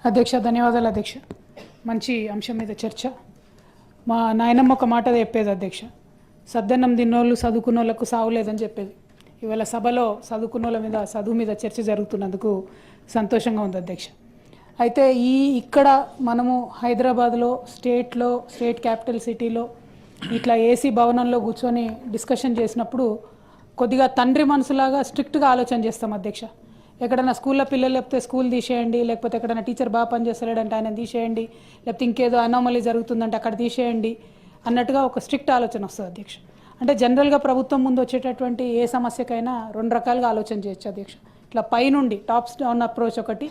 అధ్యక్ష ధన్యవాదాలు అధ్యక్ష. మంచి అంశం మీద చర్చ. మా నాయనమ్మ ఒక మాట చెప్పేది అధ్యక్ష, సద్దన్నం తిన్నోళ్ళు చదువుకున్నోళ్ళకు సావులేదని చెప్పేది. ఇవాళ సభలో చదువుకున్నోళ్ళ మీద చదువు మీద చర్చ జరుగుతున్నందుకు సంతోషంగా ఉంది అధ్యక్ష. అయితే ఇక్కడ మనము హైదరాబాద్లో స్టేట్ క్యాపిటల్ సిటీలో ఇట్లా ఏసీ భవనంలో కూర్చొని డిస్కషన్ చేసినప్పుడు కొద్దిగా తండ్రి మనసులాగా స్ట్రిక్ట్గా ఆలోచన చేస్తాం అధ్యక్ష. ఎక్కడైనా స్కూల్లో పిల్లలు లేకపోతే స్కూల్ తీసేయండి, లేకపోతే ఎక్కడైనా టీచర్ బాగా పనిచేస్తలేడంటే ఆయన తీసేయండి, లేకపోతే ఇంకేదో అనామలీ జరుగుతుందంటే అక్కడ తీసేయండి అన్నట్టుగా ఒక స్ట్రిక్ట్ ఆలోచన వస్తుంది అధ్యక్ష. అంటే జనరల్గా ప్రభుత్వం ముందు వచ్చేటటువంటి ఏ సమస్యకైనా రెండు రకాలుగా ఆలోచన చేయొచ్చు అధ్యక్ష. ఇట్లా పైనుండి టాప్స్ డౌన్ అప్రోచ్ ఒకటి,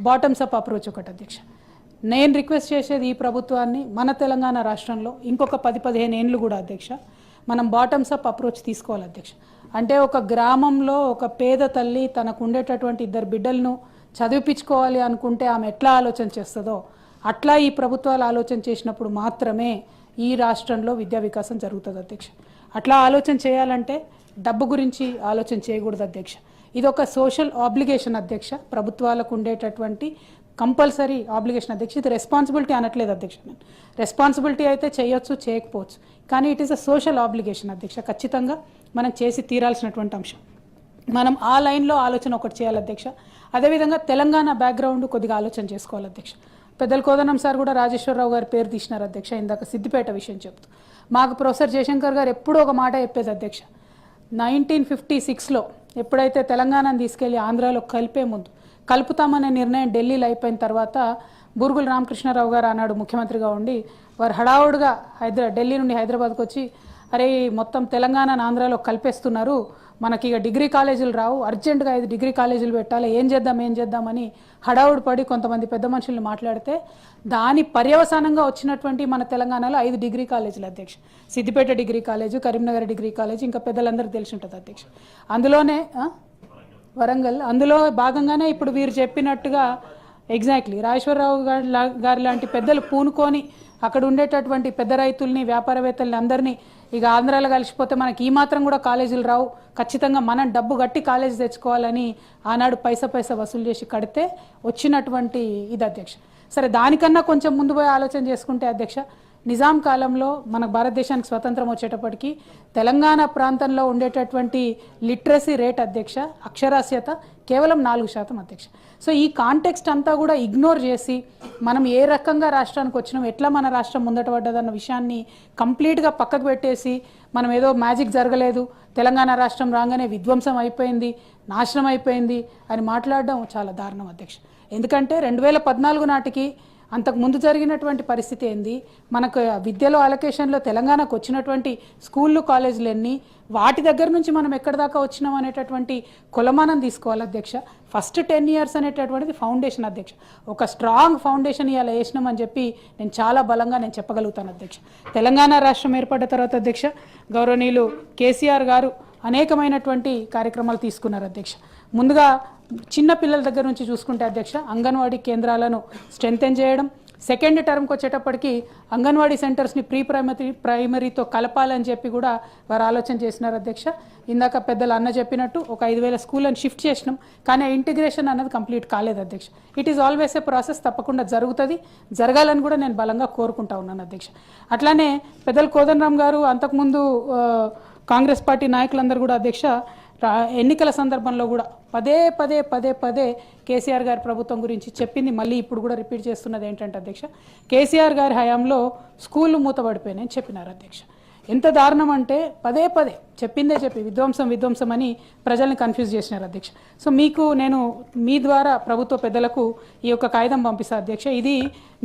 బాటమ్స్ అప్ అప్రోచ్ ఒకటి అధ్యక్ష. నేను రిక్వెస్ట్ చేసేది ఈ ప్రభుత్వాన్ని మన తెలంగాణ రాష్ట్రంలో ఇంకొక 10-15 ఏళ్ళు కూడా అధ్యక్ష మనం బాటమ్స్ అప్ అప్రోచ్ తీసుకోవాలి అధ్యక్ష. అంటే ఒక గ్రామంలో ఒక పేద తల్లి తనకు ఉండేటటువంటి 2 బిడ్డలను చదివిపించుకోవాలి అనుకుంటే ఆమె ఎట్లా ఆలోచన చేస్తుందో అట్లా ఈ ప్రభుత్వాలు ఆలోచన చేసినప్పుడు మాత్రమే ఈ రాష్ట్రంలో విద్యా వికాసం జరుగుతుంది అధ్యక్ష. అట్లా ఆలోచన చేయాలంటే డబ్బు గురించి ఆలోచన చేయకూడదు అధ్యక్ష. ఇది ఒక సోషల్ ఆబ్లిగేషన్ అధ్యక్ష, ప్రభుత్వాలకు ఉండేటటువంటి కంపల్సరీ ఆబ్లిగేషన్ అధ్యక్ష. ఇది రెస్పాన్సిబిలిటీ అనట్లేదు అధ్యక్ష. నేను రెస్పాన్సిబిలిటీ అయితే చేయొచ్చు, చేయకపోవచ్చు, కానీ it is a social obligation అధ్యక్ష. ఖచ్చితంగా మనం చేసి తీరాల్సినటువంటి అంశం. మనం ఆ లైన్లో ఆలోచన ఒకటి చేయాలి అధ్యక్ష. అదేవిధంగా తెలంగాణ బ్యాక్గ్రౌండ్ కొద్దిగా ఆలోచన చేసుకోవాలి అధ్యక్ష. పెద్దల కోదనం సార్ కూడా రాజేశ్వరరావు గారి పేరు తీసినారు అధ్యక్ష. ఇందాక సిద్దిపేట విషయం చెప్తూ మాకు ప్రొఫెసర్ జయశంకర్ గారు ఎప్పుడూ ఒక మాట చెప్పేది అధ్యక్ష. 1956లో ఎప్పుడైతే తెలంగాణను తీసుకెళ్లి ఆంధ్రాలో కలిపే ముందు కలుపుతామనే నిర్ణయం ఢిల్లీలో అయిపోయిన తర్వాత బూరుగుల రామకృష్ణారావు గారు ఆనాడు ముఖ్యమంత్రిగా ఉండి వారు హడావుడిగా ఢిల్లీ నుండి హైదరాబాద్కు వచ్చి, అరే మొత్తం తెలంగాణను ఆంధ్రాలో కలిపేస్తున్నారు, మనకి ఇక డిగ్రీ కాలేజీలు రావు, అర్జెంటుగా 5 డిగ్రీ కాలేజీలు పెట్టాలి, ఏం చేద్దామని హడావుడి పడి కొంతమంది పెద్ద మనుషుల్ని మాట్లాడితే దాని పర్యవసానంగా వచ్చినటువంటి మన తెలంగాణలో 5 డిగ్రీ కాలేజీలు అధ్యక్ష. Siddipet degree college, Karimnagar degree college, ఇంకా పెద్దలందరూ తెలిసి ఉంటుంది అధ్యక్ష. అందులోనే వరంగల్, అందులో భాగంగానే ఇప్పుడు వీరు చెప్పినట్టుగా ఎగ్జాక్ట్లీ రాజేశ్వరరావు గారి లాంటి పెద్దలు పూనుకొని అక్కడ ఉండేటటువంటి పెద్ద రైతుల్ని, వ్యాపారవేత్తల్ని అందరినీ ఇక ఆంధ్రాలో కలిసిపోతే మనకి ఈ మాత్రం కూడా కాలేజీలు రావు, ఖచ్చితంగా మనం డబ్బు కట్టి కాలేజీ తెచ్చుకోవాలని ఆనాడు పైసా వసూలు చేసి కడితే వచ్చినటువంటి ఇది అధ్యక్ష. సరే, దానికన్నా కొంచెం ముందు పోయి ఆలోచన చేసుకుంటే అధ్యక్ష, నిజాం కాలంలో మన భారతదేశానికి స్వతంత్రం వచ్చేటప్పటికి తెలంగాణ ప్రాంతంలో ఉండేటటువంటి లిటరసీ రేట్ అధ్యక్ష, అక్షరాస్యత కేవలం 4% అధ్యక్ష. సో ఈ కాంటెక్స్ట్ అంతా కూడా ఇగ్నోర్ చేసి మనం ఏ రకంగా రాష్ట్రానికి వచ్చినాం, ఎట్లా మన రాష్ట్రం ముందట పడ్డదన్న విషయాన్ని కంప్లీట్గా పక్కకు పెట్టేసి మనం ఏదో మ్యాజిక్ జరగలేదు, తెలంగాణ రాష్ట్రం రాగానే విధ్వంసం అయిపోయింది, నాశనం అయిపోయింది అని మాట్లాడడం చాలా దారుణం అధ్యక్ష. ఎందుకంటే 2014 నాటికి అంతకు ముందు జరిగినటువంటి పరిస్థితి ఏంది, మనకు విద్యలో అలొకేషన్లో తెలంగాణకు వచ్చినటువంటి స్కూళ్ళు, కాలేజీలు ఎన్ని, వాటి దగ్గర నుంచి మనం ఎక్కడి దాకా వచ్చినాం అనేటటువంటి కొలమానం తీసుకోవాలి అధ్యక్ష. ఫస్ట్ 10 years అనేటటువంటిది ఫౌండేషన్ అధ్యక్ష. ఒక స్ట్రాంగ్ ఫౌండేషన్ ఇలా వేసినామని చెప్పి నేను చాలా బలంగా చెప్పగలుగుతాను అధ్యక్ష. తెలంగాణ రాష్ట్రం ఏర్పడ్డ తర్వాత అధ్యక్ష గౌరవనీయులు కేసీఆర్ గారు అనేకమైనటువంటి కార్యక్రమాలు తీసుకున్నారు అధ్యక్ష. ముందుగా చిన్న పిల్లల దగ్గర నుంచి చూసుకుంటే అధ్యక్ష అంగన్వాడీ కేంద్రాలను స్ట్రెంథెన్ చేయడం, సెకండ్ టర్మ్కి వచ్చేటప్పటికి అంగన్వాడీ సెంటర్స్ని ప్రైమరీతో కలపాలని చెప్పి కూడా వారు ఆలోచన చేసినారు అధ్యక్ష. ఇందాక పెద్దలు అన్న చెప్పినట్టు ఒక 5,000 స్కూళ్ళని షిఫ్ట్ చేసినాం, కానీ ఆ ఇంటిగ్రేషన్ అన్నది కంప్లీట్ కాలేదు అధ్యక్ష. It is always a process, తప్పకుండా జరుగుతుంది, జరగాలని కూడా నేను బలంగా కోరుకుంటా ఉన్నాను అధ్యక్ష. అట్లానే పెద్దలు కోదండరామ్ గారు అంతకుముందు కాంగ్రెస్ పార్టీ నాయకులందరూ కూడా అధ్యక్ష ఎన్నికల సందర్భంలో కూడా పదే కేసీఆర్ గారి ప్రభుత్వం గురించి చెప్పింది, మళ్ళీ ఇప్పుడు కూడా రిపీట్ చేస్తున్నది ఏంటంటే అధ్యక్ష, కేసీఆర్ గారి హయాంలో స్కూళ్ళు మూతపడిపోయినాయని చెప్పినారు అధ్యక్ష. ఎంత దారుణం అంటే పదే చెప్పిందే చెప్పి విధ్వంసం అని ప్రజల్ని కన్ఫ్యూజ్ చేసినారు అధ్యక్ష. సో మీకు నేను మీ ద్వారా ప్రభుత్వ పెద్దలకు ఈ యొక్క కాగితం పంపిస్తా అధ్యక్ష. ఇది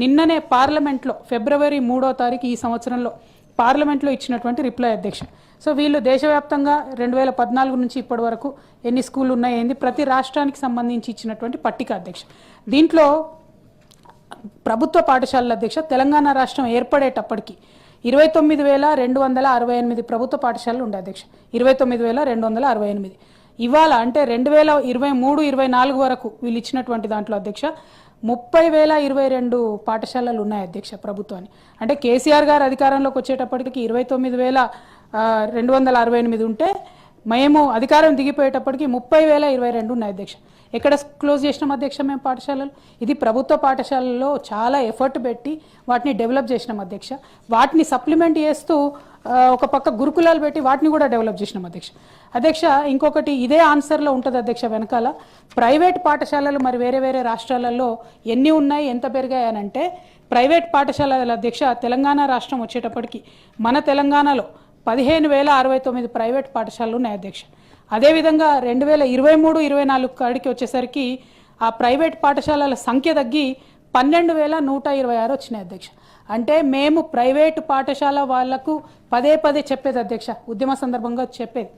నిన్ననే పార్లమెంట్లో February 3వ తారీఖు ఈ సంవత్సరంలో పార్లమెంట్లో ఇచ్చినటువంటి రిప్లై అధ్యక్ష. సో వీళ్ళు దేశవ్యాప్తంగా 2014 నుంచి ఇప్పటి వరకు ఎన్ని స్కూళ్ళు ఉన్నాయండి, ప్రతి రాష్ట్రానికి సంబంధించి ఇచ్చినటువంటి పట్టిక అధ్యక్ష. దీంట్లో ప్రభుత్వ పాఠశాలల అధ్యక్ష తెలంగాణ రాష్ట్రం ఏర్పడేటప్పటికి 29,268 ప్రభుత్వ పాఠశాలలు ఉండే అధ్యక్ష. 29,268 ఇవాళ అంటే 2023-24 వరకు వీళ్ళు ఇచ్చినటువంటి దాంట్లో అధ్యక్ష 30,022 పాఠశాలలు ఉన్నాయి అధ్యక్ష ప్రభుత్వాన్ని. అంటే కేసీఆర్ గారు అధికారంలోకి వచ్చేటప్పటికి 29,268 ఉంటే మేము అధికారం దిగిపోయేటప్పటికి 30,022 ఉన్నాయి అధ్యక్ష. ఎక్కడ క్లోజ్ చేసినాం అధ్యక్ష మేము పాఠశాలలు? ఇది ప్రభుత్వ పాఠశాలల్లో చాలా ఎఫర్ట్ పెట్టి వాటిని డెవలప్ చేసినాం అధ్యక్ష. వాటిని సప్లిమెంట్ చేస్తూ ఒక పక్క గురుకులాలు పెట్టి వాటిని కూడా డెవలప్ చేసినాం అధ్యక్ష. ఇంకొకటి ఇదే ఆన్సర్లో ఉంటుంది అధ్యక్ష వెనకాల. ప్రైవేట్ పాఠశాలలు మరి వేరే వేరే రాష్ట్రాలలో ఎన్ని ఉన్నాయి, ఎంత పెరిగాయనంటే, ప్రైవేట్ పాఠశాలల అధ్యక్ష తెలంగాణ రాష్ట్రం వచ్చేటప్పటికి మన తెలంగాణలో 15,069 ప్రైవేట్ పాఠశాలలు ఉన్నాయి అధ్యక్ష. అదేవిధంగా 2023-24 కాడికి వచ్చేసరికి ఆ ప్రైవేట్ పాఠశాలల సంఖ్య తగ్గి 12,126 వచ్చినాయి అధ్యక్ష. అంటే మేము ప్రైవేటు పాఠశాల వాళ్లకు పదే పదే చెప్పేది అధ్యక్ష, ఉద్యమ సందర్భంగా చెప్పేది,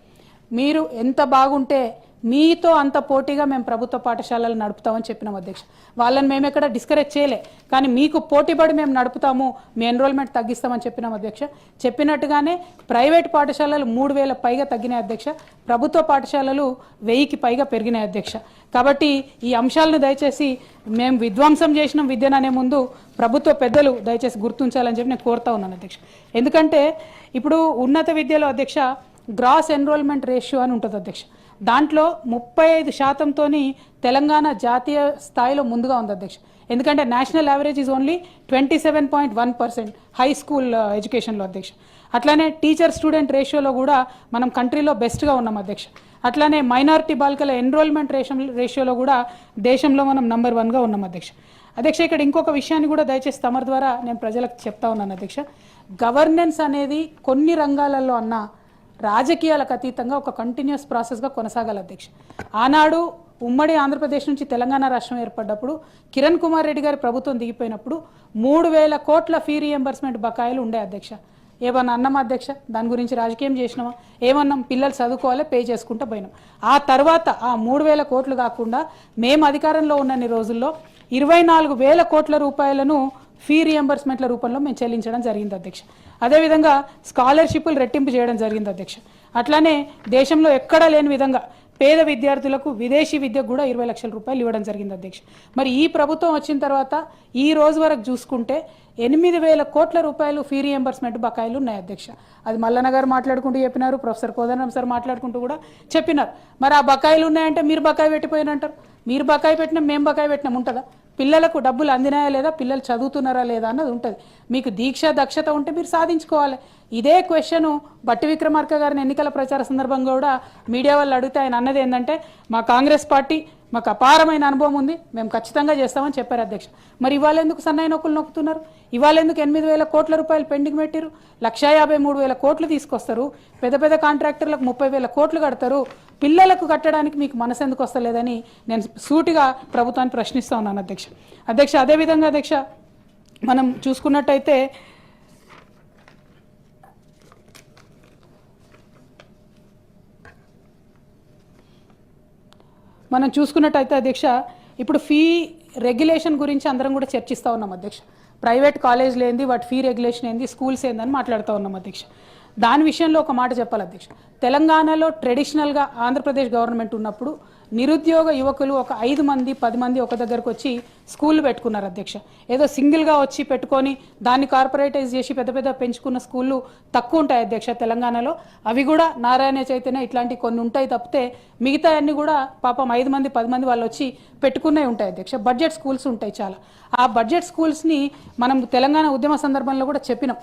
మీరు ఎంత బాగుంటే మీతో అంత పోటీగా మేము ప్రభుత్వ పాఠశాలలు నడుపుతామని చెప్పినాం అధ్యక్ష. వాళ్ళని మేము ఎక్కడ డిస్కరేజ్ చేయలే, కానీ మీకు పోటీపడి మేము నడుపుతాము, మీ ఎన్రోల్మెంట్ తగ్గిస్తామని చెప్పినాం అధ్యక్ష. చెప్పినట్టుగానే ప్రైవేట్ పాఠశాలలు 3,000 పైగా తగ్గినాయి అధ్యక్ష, ప్రభుత్వ పాఠశాలలు 1,000కి పైగా పెరిగినాయి అధ్యక్ష. కాబట్టి ఈ అంశాలను దయచేసి మేము విధ్వంసం చేసిన విద్యను అనే ముందు ప్రభుత్వ పెద్దలు దయచేసి గుర్తుంచాలని చెప్పి నేను కోరుతా ఉన్నాను అధ్యక్ష. ఎందుకంటే ఇప్పుడు ఉన్నత విద్యలో అధ్యక్ష గ్రాస్ ఎన్రోల్మెంట్ రేషియో అని ఉంటుంది అధ్యక్ష. దాంట్లో 35%తోని తెలంగాణ జాతీయ స్థాయిలో ముందుగా ఉంది అధ్యక్ష. ఎందుకంటే national average is only 27.1% high school ఎడ్యుకేషన్లో అధ్యక్ష. అట్లానే టీచర్ స్టూడెంట్ రేషియోలో కూడా మనం కంట్రీలో బెస్ట్గా ఉన్నాం అధ్యక్ష. అట్లానే మైనారిటీ బాలికల ఎన్రోల్మెంట్ రేషియోలో కూడా దేశంలో మనం నంబర్ 1గా ఉన్నాం అధ్యక్ష. ఇక్కడ ఇంకొక విషయాన్ని కూడా దయచేసి తమరి ద్వారా నేను ప్రజలకు చెప్తా ఉన్నాను అధ్యక్ష. గవర్నెన్స్ అనేది కొన్ని రంగాలలో అన్న రాజకీయాలకు అతీతంగా ఒక కంటిన్యూస్ ప్రాసెస్గా కొనసాగాలి అధ్యక్ష. ఆనాడు ఉమ్మడి ఆంధ్రప్రదేశ్ నుంచి తెలంగాణ రాష్ట్రం ఏర్పడ్డప్పుడు కిరణ్ కుమార్ రెడ్డి గారి ప్రభుత్వం దిగిపోయినప్పుడు 3,000 కోట్ల ఫీ రీఎంబర్స్మెంట్ బకాయిలు ఉండే అధ్యక్ష. ఏమన్నా అన్నామా అధ్యక్ష? దాని గురించి రాజకీయం చేసినామా? ఏమన్నాం? పిల్లలు చదువుకోవాలి, పే చేసుకుంటూ పోయినాం. ఆ తర్వాత ఆ 3,000 కోట్లు కాకుండా మేము అధికారంలో ఉన్నన్ని రోజుల్లో 24,000 కోట్ల రూపాయలను ఫీ రియంబర్స్మెంట్ల రూపంలో మేము చెల్లించడం జరిగింది అధ్యక్ష. అదేవిధంగా స్కాలర్షిప్లు రెట్టింపు చేయడం జరిగింది అధ్యక్ష. అట్లానే దేశంలో ఎక్కడా లేని విధంగా పేద విద్యార్థులకు విదేశీ విద్యకు కూడా 20 లక్షల రూపాయలు ఇవ్వడం జరిగింది అధ్యక్ష. మరి ఈ ప్రభుత్వం వచ్చిన తర్వాత ఈ రోజు వరకు చూసుకుంటే 8,000 కోట్ల రూపాయలు ఫీ రియంబర్స్మెంట్ బకాయిలు ఉన్నాయి అధ్యక్ష. అది మల్లన్న గారు మాట్లాడుకుంటూ చెప్పినారు, ప్రొఫెసర్ కోదండరాం సార్ మాట్లాడుకుంటూ కూడా చెప్పినారు. మరి ఆ బకాయిలు ఉన్నాయంటే మీరు బకాయి పెట్టిపోయినంటారు. మీరు బకాయి పెట్టినా మేము బకాయి పెట్టినాం ఉంటుందా? పిల్లలకు డబ్బులు అందినాయా లేదా, పిల్లలు చదువుతున్నారా లేదా అన్నది ఉంటుంది. మీకు దీక్ష దక్షత ఉంటే మీరు సాధించుకోవాలి. ఇదే క్వశ్చన్ బట్టి విక్రమార్క గారిని ఎన్నికల ప్రచార సందర్భంగా కూడా మీడియా వాళ్ళు అడిగితే ఆయన అన్నది ఏంటంటే, మా కాంగ్రెస్ పార్టీ మాకు అపారమైన అనుభవం ఉంది, మేము ఖచ్చితంగా చేస్తామని చెప్పారు అధ్యక్ష. మరి ఇవాళ ఎందుకు సన్నాయి నొక్కులు నొక్కుతున్నారు? ఇవాళ ఎందుకు 8,000 కోట్ల రూపాయలు పెండింగ్ పెట్టారు? 1,53,000 కోట్లు తీసుకొస్తారు, పెద్ద పెద్ద కాంట్రాక్టర్లకు 30,000 కోట్లు కడతారు, పిల్లలకు కట్టడానికి మీకు మనసు ఎందుకు వస్తలేదని నేను సూటిగా ప్రభుత్వాన్ని ప్రశ్నిస్తూ ఉన్నాను అధ్యక్ష. అదేవిధంగా అధ్యక్ష మనం చూసుకున్నట్టయితే అధ్యక్ష ఇప్పుడు ఫీ రెగ్యులేషన్ గురించి అందరం కూడా చర్చిస్తూ ఉన్నాం అధ్యక్ష. ప్రైవేట్ కాలేజ్లు ఏంది, వాటి ఫీ రెగ్యులేషన్ ఏంది, స్కూల్స్ ఏందని మాట్లాడుతూ ఉన్నాం అధ్యక్ష. దాని విషయంలో ఒక మాట చెప్పాలి అధ్యక్ష. తెలంగాణలో ట్రెడిషనల్గా ఆంధ్రప్రదేశ్ గవర్నమెంట్ ఉన్నప్పుడు నిరుద్యోగ యువకులు ఒక 5 మంది 10 మంది ఒక దగ్గరకు వచ్చి స్కూల్ పెట్టుకున్నారు అధ్యక్ష. ఏదో సింగిల్గా వచ్చి పెట్టుకొని దాన్ని కార్పొరేటైజ్ చేసి పెద్ద పెద్ద పెంచుకున్న స్కూళ్ళు తక్కువ ఉంటాయి అధ్యక్ష తెలంగాణలో. అవి కూడా నారాయణ చైతన్య ఇట్లాంటి కొన్ని ఉంటాయి తప్పితే మిగతా అన్ని కూడా పాపం 5 మంది 10 మంది వాళ్ళు వచ్చి పెట్టుకునే ఉంటాయి అధ్యక్ష. బడ్జెట్ స్కూల్స్ ఉంటాయి చాలా. ఆ బడ్జెట్ స్కూల్స్ని మనం తెలంగాణ ఉద్యమ సందర్భంలో కూడా చెప్పినాం.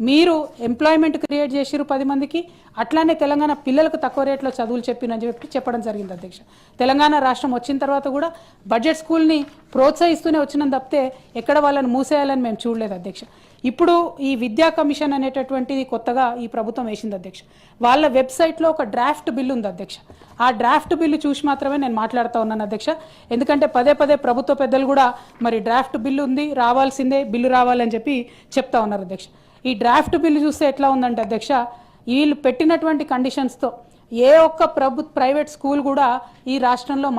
మీరు ఎంప్లాయ్మెంట్ క్రియేట్ చేసిరు 10 మందికి, అట్లానే తెలంగాణ పిల్లలకు తక్కువ రేట్లో చదువులు చెప్పినని చెప్పడం జరిగింది అధ్యక్ష. తెలంగాణ రాష్ట్రం వచ్చిన తర్వాత కూడా బడ్జెట్ స్కూల్ని ప్రోత్సహిస్తూనే వచ్చినాం తప్పితే ఎక్కడ వాళ్ళని మూసేయాలని మేము చూడలేదు అధ్యక్ష. ఇప్పుడు ఈ విద్యా కమిషన్ అనేటటువంటిది కొత్తగా ఈ ప్రభుత్వం వేసింది అధ్యక్ష. వాళ్ళ వెబ్సైట్లో ఒక డ్రాఫ్ట్ బిల్లు ఉంది అధ్యక్ష. ఆ డ్రాఫ్ట్ బిల్లు చూసి మాత్రమే నేను మాట్లాడుతూ ఉన్నాను అధ్యక్ష. ఎందుకంటే పదే పదే ప్రభుత్వ పెద్దలు కూడా మరి డ్రాఫ్ట్ బిల్లు ఉంది, రావాల్సిందే, బిల్లు రావాలని చెప్పి చెప్తా ఉన్నారు అధ్యక్ష. ఈ డ్రాఫ్ట్ బిల్లు చూస్తే ఎట్లా ఉందంటే అధ్యక్ష, వీళ్ళు పెట్టినటువంటి కండిషన్స్తో ఏ ఒక్క ప్రైవేట్ స్కూల్ కూడా ఈ రాష్ట్రంలో